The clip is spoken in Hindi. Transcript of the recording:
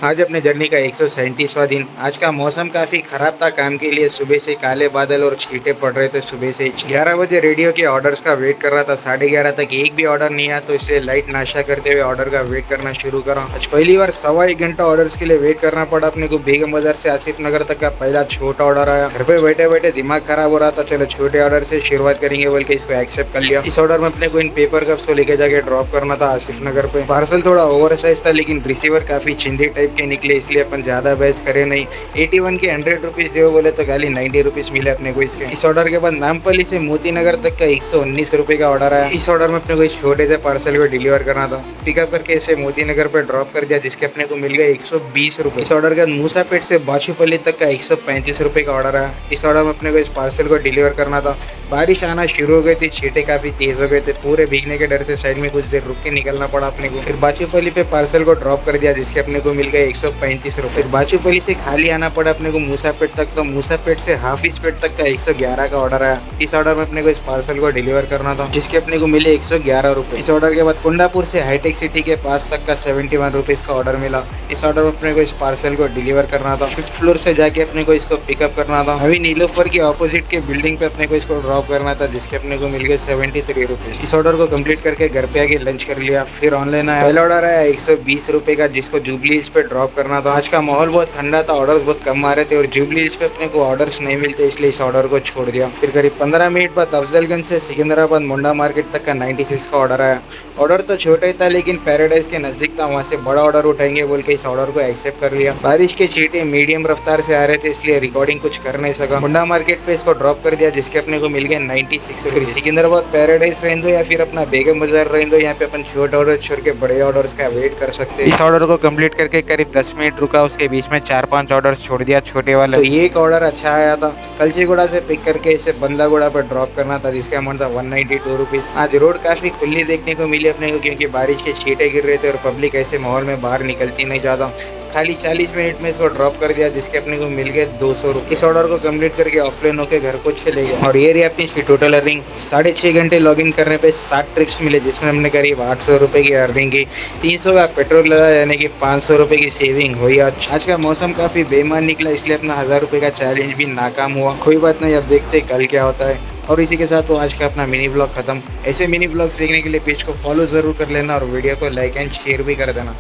आज अपने जर्नी का 137वां दिन। आज का मौसम काफ़ी ख़राब था काम के लिए। सुबह से काले बादल और छींटे पड़ रहे थे। सुबह से 11 बजे रेडियो के ऑर्डर्स का वेट कर रहा था। 11:30 तक एक भी ऑर्डर नहीं आया, तो इसलिए लाइट नाश्ता करते हुए ऑर्डर का वेट करना शुरू करा। आज पहली बार 1.25 घंटा ऑर्डर्स के लिए वेट करना पड़ा अपने को। बेगम बाजार से आसिफ नगर तक का पहला छोटा ऑर्डर आया। घर पे बैठे बैठे दिमाग खराब हो रहा था, चलो छोटे ऑर्डर से शुरुआत करेंगे बोल के इसको एक्सेप्ट कर लिया। इस ऑर्डर में अपने को इन पेपर कप्स को लेके जाके ड्रॉप करना था आसिफ नगर पे। पार्सल थोड़ा ओवर साइज था, लेकिन रिसीवर काफ़ी चिंदी टाइप के निकले, इसलिए अपन ज़्यादा बहस करे नहीं। 81 के 100 रुपीज़ दे बोले तो खाली 90 रुपीज़ मिले अपने को इसके। इस ऑर्डर के बाद नामपल्ली से मोती नगर तक का 119 रुपये का ऑर्डर आया। इस ऑर्डर में अपने को इस छोटे से पार्सल को डिलीवर करना था। पिकअप करके इसे मोती नगर पर ड्रॉप कर दिया, जिसके अपने को मिल गए 120 रुपये। इस ऑर्डर के बाद मूसापेट से बाछूपल्ली तक का 135 रुपये का ऑर्डर आया। इस ऑर्डर में अपने को इस पार्सल को डिलीवर करना था। बारिश आना शुरू हो गई थी, छींटे काफ़ी तेज़ हो गए थे। पूरे भीगने के डर से साइड में कुछ देर रुक के निकलना पड़ा अपने को। फिर बाछूपल्ली पे पार्सल को ड्रॉप कर दिया, जिसके अपने को मिल गए 135 रुपये। फिर बाछूपल्ली से खाली आना पड़ा अपने को मूसापेट तक, तो मूसापेट से हाफिज पेट तक का 111 का ऑर्डर आया। इस ऑर्डर में अपने को इस पार्सल को डिलीवर करना था, जिसके अपने को मिले 111 रुपये। इस ऑर्डर के बाद कुंडापुर से हाईटेक सिटी के पास तक का 71 रुपीज़ का ऑर्डर मिला। इस ऑर्डर में अपने को इस पार्सल को डिलीवर करना था। 5th फ्लोर से जाके अपने को इसको पिकअप करना था। अभी नीलोफर की ऑपोजिट के बिल्डिंग पे अपने को इसको ड्रॉप करना था, जिसके अपने को मिल गए 73 रुपीज़। इस ऑर्डर को कंप्लीट करके घर पे आके लंच कर लिया। फिर ऑनलाइन आया। पहला ऑर्डर आया 120 रुपये का, जिसको जुबली हिल्स पे ड्रॉप करना था। आज का माहौल बहुत ठंडा था, ऑर्डर्स बहुत कम आ रहे थे और जुबली हिल्स पे अपने को ऑर्डर्स नहीं मिलते, इसलिए इस ऑर्डर को छोड़ दिया। फिर करीब 15 मिनट बाद अफजलगंज से सिकंदराबाद मुंडा मार्केट तक का 96 का ऑर्डर आया। ऑर्डर तो छोटा ही था, लेकिन पैराडाइज के नज़दीक था, वहाँ से बड़ा ऑर्डर उठाएंगे बोल के इस ऑर्डर को एक्सेप्ट कर लिया। बारिश के छींटे मीडियम रफ्तार से आ रहे थे, इसलिए रिकॉर्डिंग कुछ कर नहीं सका। मुंडा मार्केट पे इसको ड्रॉप कर दिया, जिसके अपने को मिल गए 96। फिर सिकंदराबाद पैराडाइज रहने दो या फिर अपना बेगम बाजार रहने दो, यहाँ पे अपन छोटे ऑर्डर छोड़ के बड़े ऑर्डर का वेट कर सकते हैं। इस ऑर्डर को कंप्लीट करके करीब 10 मिनट रुका, उसके बीच में 4-5 ऑर्डर छोड़ दिया छोटे वाले। तो ये एक ऑर्डर अच्छा आया था। कलसीगुड़ा से पिक करके इसे बंदागुड़ा पर ड्रॉप करना था, जिसका अमाउंट था 192 रुपीज़। आज रोड काफ़ी खुली देखने को मिली अपने को, क्योंकि बारिश के छींटे गिर रहे थे और पब्लिक ऐसे माहौल में बाहर निकलती नहीं ज़्यादा। खाली 40 मिनट में इसको ड्रॉप कर दिया, जिसके अपने को मिल गए 200 रुपये। इस ऑर्डर को कंप्लीट करके ऑफलाइन होकर घर को चले गए। और ये रही अपनी इसकी टोटल अर्निंग। 6.5 घंटे लॉगिन करने पे 7 ट्रिप्स मिले, जिसमें हमने करीब 800 रुपये की अर्निंग की। 300 का पेट्रोल लगा, यानी कि 500 रुपये की सेविंग हुई। आज का मौसम काफ़ी बेईमान निकला, इसलिए अपना 1000 रुपये का चैलेंज भी नाकाम हुआ। कोई बात नहीं, अब देखते कल क्या होता है। और इसी के साथ तो आज का अपना मिनी ब्लॉग खत्म। ऐसे मिनी ब्लॉग्स देखने के लिए पेज को फॉलो ज़रूर कर लेना और वीडियो को लाइक एंड शेयर भी कर देना।